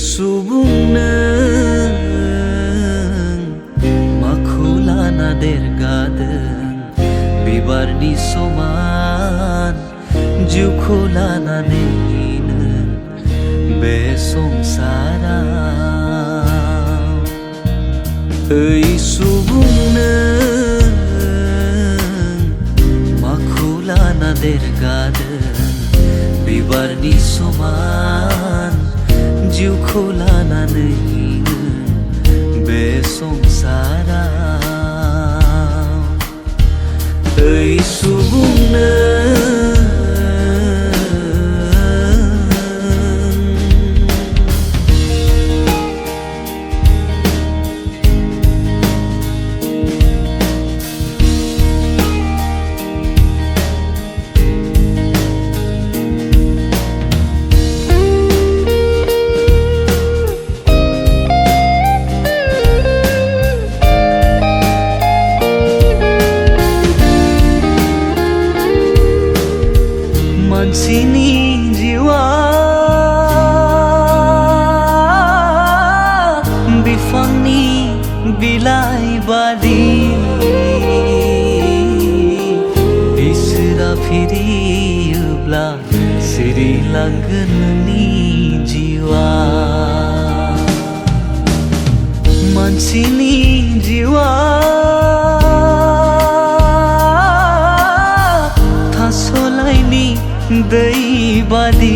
subuh makulana dergaden bibarni soman jukulana neinen besomsara ei subuh makulana dergaden bibarni soman jukulana neinen besomsara ei subuh Mansini jiwa bifangni bilai badi isra firiyubla siri langgani jiwa Mansini jiwa thasolaini dei badi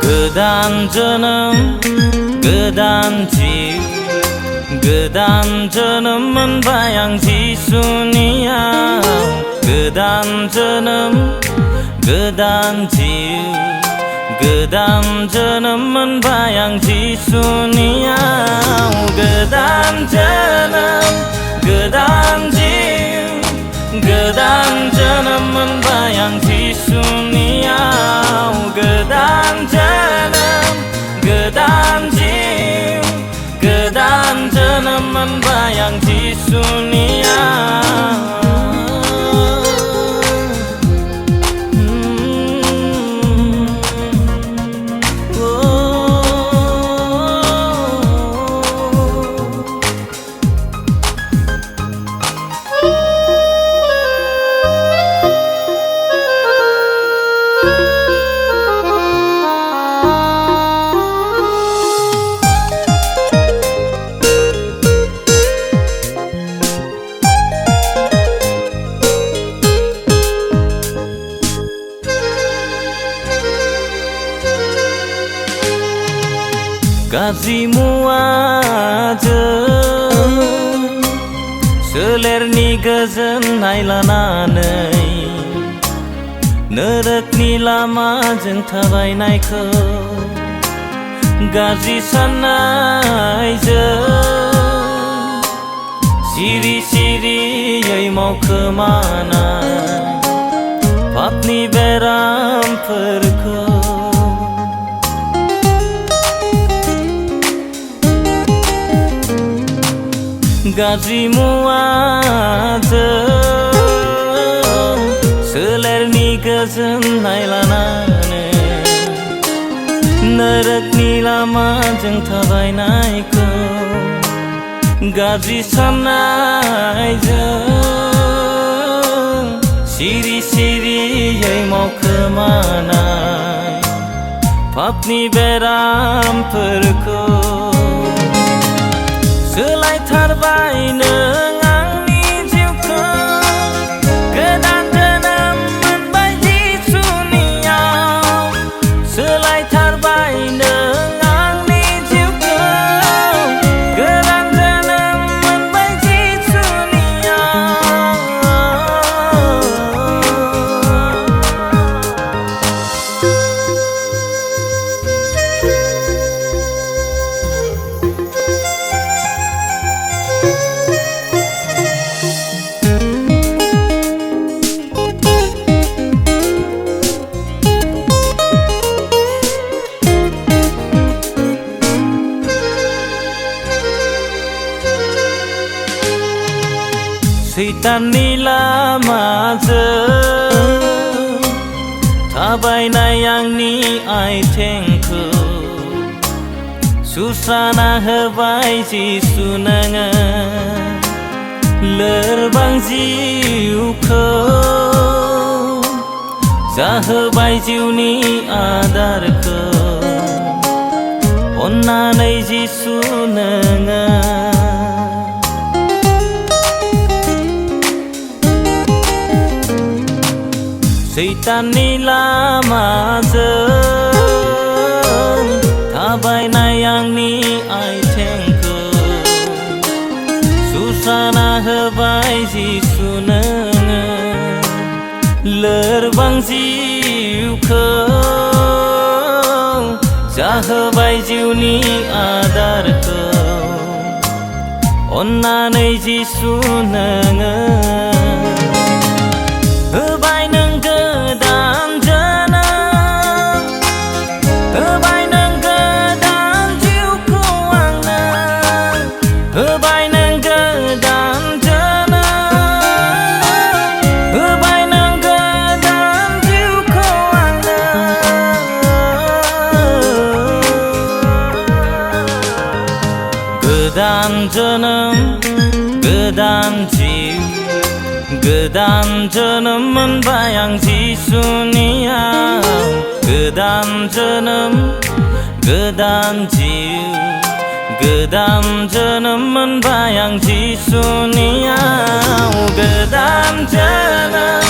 Godan जोनोम गोदान जिउ गोदान जोनोम मोनबाय आं जिसुनियाव गोदान जोनोम गोदान जिउ गोदान जोनोम मोनबाय आं जिसुनियाव गोदान जोनोम गोदान जिउ गोदान जोनोम मोनबाय आं जिसुनियाव गोदान जोनोम गोदान जिउ गोदान जोनोम मोनबाय आं जिसुनियाव गाज्रि मुवाजों सोलेरनि गोजोननाय लानानै नरकनि लामाजों थाबायनायखौ गाज्रि साननायजों सिरि सिरियै मावखोमानाय पापनि बेरामफोरखौ गाज्रि मुवाजों सोलेरनि गोजोननाय लानानै नरकनि लामाजों थाबायनायखौ गाज्रि साननायजों सिरि सिरियै मावखोमानाय पापनि बेरामफोरखौ सोलायथारबाय नों आंनि जिउखौ गोदान जोनोम मोनबाय जिसुनियाव सोलायथारबाय नों आंनि जिउखौ गोदान जोनोम मोनबाय जिसुनियाव सैताननि लामाजों थाबायनाय आंनि आइथेंखौ सुस्राना होबाय जिसु नोङो लोरबां जिउखौ जाहोबाय जिउनि आदारखौ अन्नानै जिसु नोङो सैताननि लामाजों थाबायनाय आंनि आइथेंखौ सुस्राना होबाय जिसु नोङो लोरबां जिउखौ जाहोबाय जिउनि आदारखौ अन्नानै जिसु नोङो होबाय नों गोदान जोनोम होबाय नों गोदान जिउखौ आंनो होबाय नों गोदान जोनोम होबाय नों गोदान जिउखौ आंनो गोदान जोनोम गोदान जिउ गोदान जोनोम मोनबाय आं जिसुनियाव गोदान जोनोम गोदान जिउ गोदान जोनोम मोनबाय आं जिसुनियाव गोदान जोनोम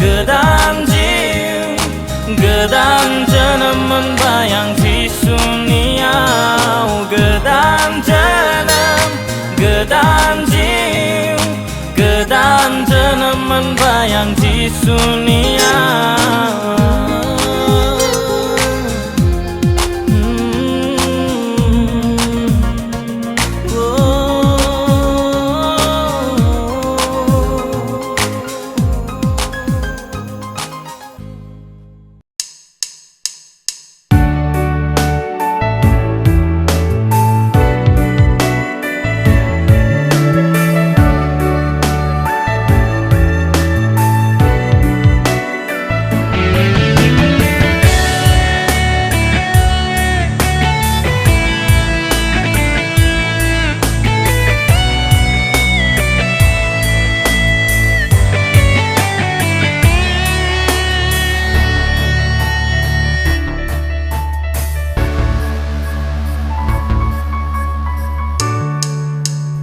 गोदान जिउ गोदान जोनोम मोनबाय आं जिसुनियाव गोदान जोनोम गोदान जिउ गोदान जोनोम मोनबाय आं जिसुनियाव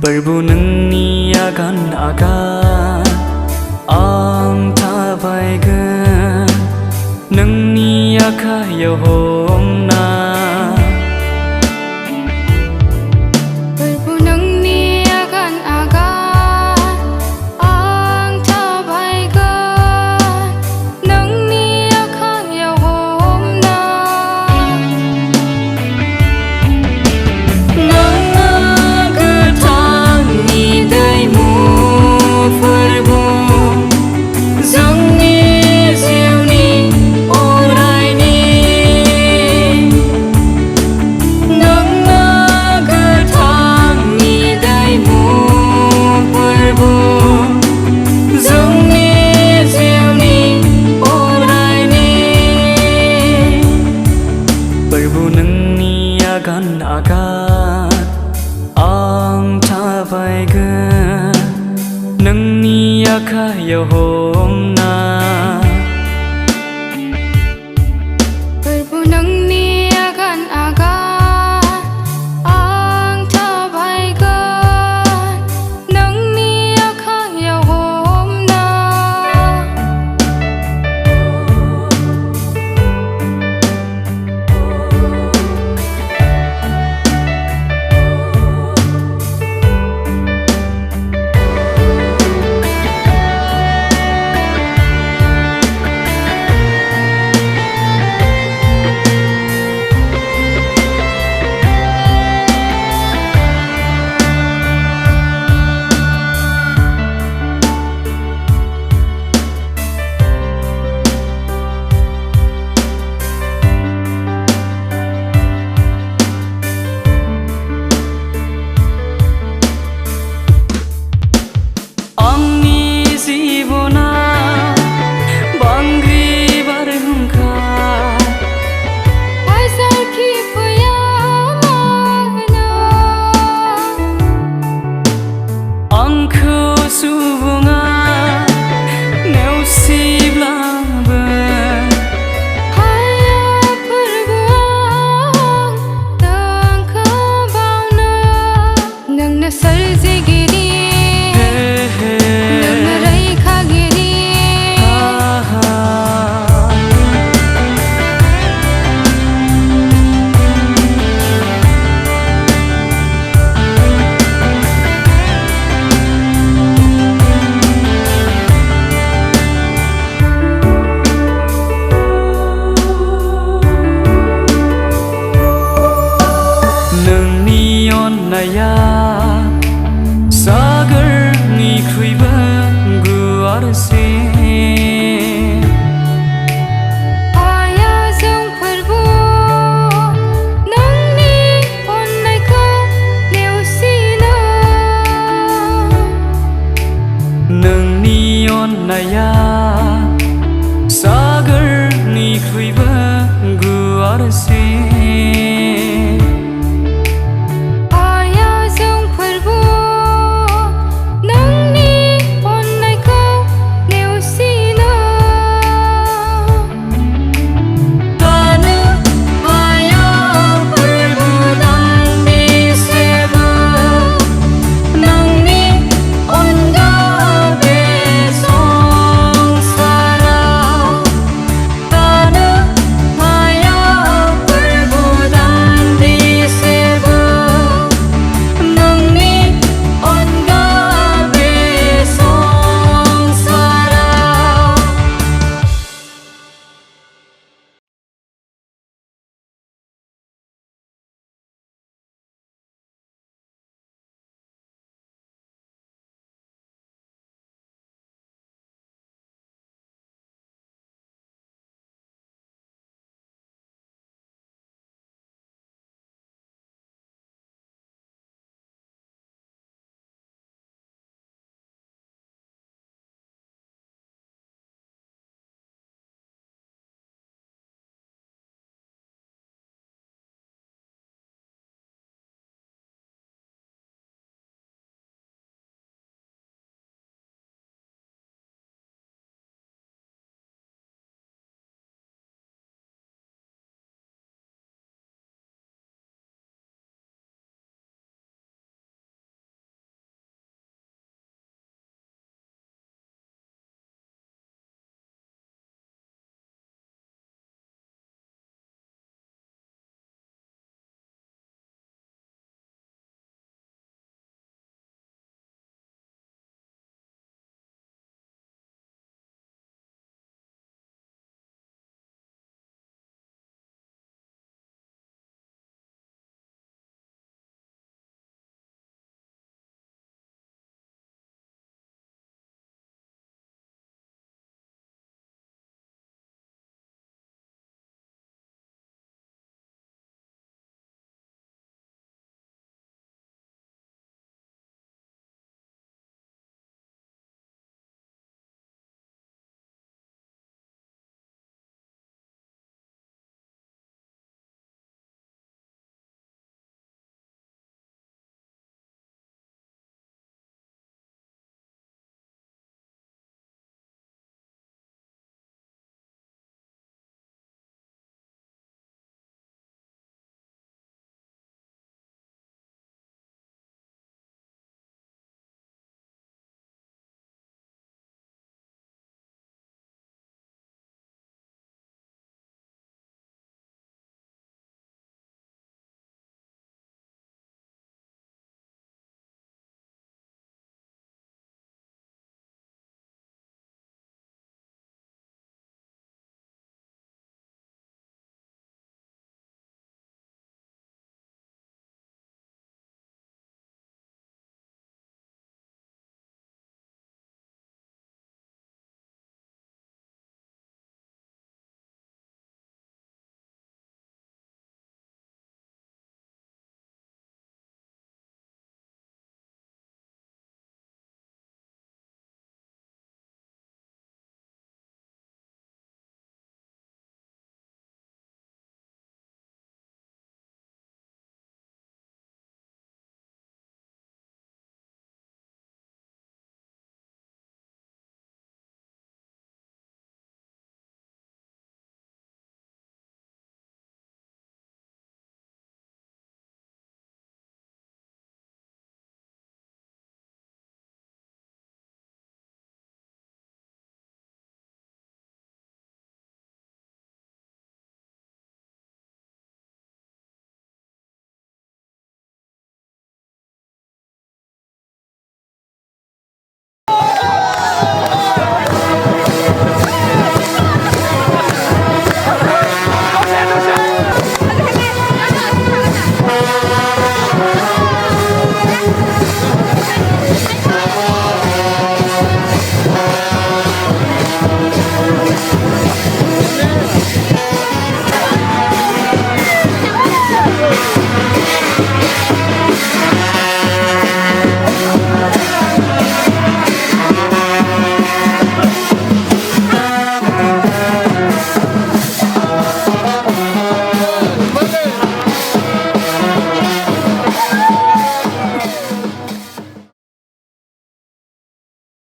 प्रभु नोंनि आगान आं थाबायगोन नोंनि आखायाव हमना प्रभु नोंनि आगान आं थाबायगोन नोंनि आखायाव हमना जोंनि जिउनि अरायनि